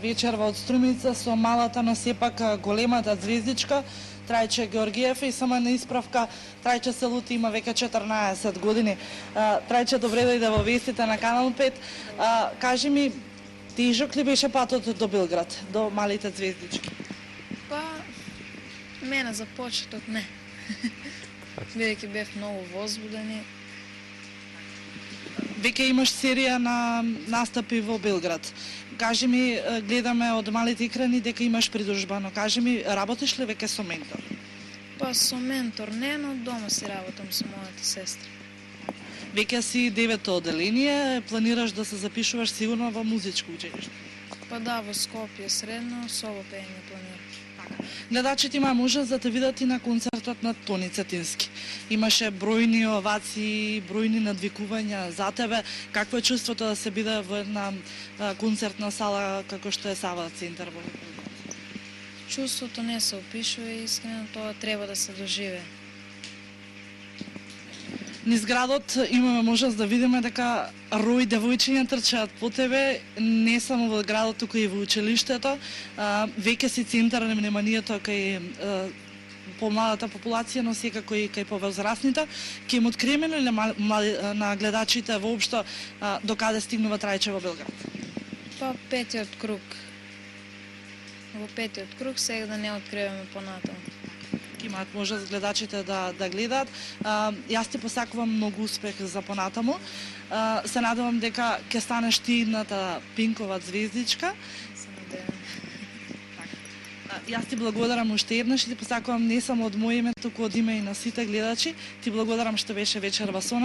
вечерва од Струмица со малата, но сепак големата звездичка Трајче Георгиев. И само на исправка, Трајче се лути, има веќе 14 години. Трајче, добре дојде во вестите на Канал 5. Кажи ми, тежок ли беше патот до Белград, до малите звездички? Па, мене за почеток не. Бидејќи бев многу возбудени. Веќе имаш серија на настапи во Белград. Кажи ми, гледаме од малите екрани дека имаш придружба, но кажи ми, работиш ли веќе со ментор? Па со ментор не, но дома си работам со мојата сестра. Веќе си 9-то оделение, планираш да се запишуваш сигурно во музичко училиште? Па да, во Скопје средно, соло пење планирам. Гледачите има можност да те видат и на концертот на Тони Цетински. Имаше бројни овации, бројни надвикувања за тебе. Какво е чувството да се биде во една концертна сала како што е Сава центар во Белград? Чувството не се опишува и искрено тоа треба да се доживее. Низ градот имаме можност да видиме дека рој девојчиња трчаат по тебе, не само во градот, туку и во училиштето. Веќе си центар на вниманието кај помладата популација, но секако и кај повозрастните. Ќе им откриеме ли на гледачите воопшто до каде стигнува Трајче во Белград? Па петиот круг. Во петиот круг сега да не откриваме понатаму. Имаат можност гледачите да гледаат. Јас ти посакувам многу успех за понатаму. Се надевам дека ќе станеш ти едната пинкова звездичка. Се надевам. Јас ти благодарам уште еднаш и ти посакувам не само од моје име, туку од име и на сите гледачи. Ти благодарам што беше вечерва со нас.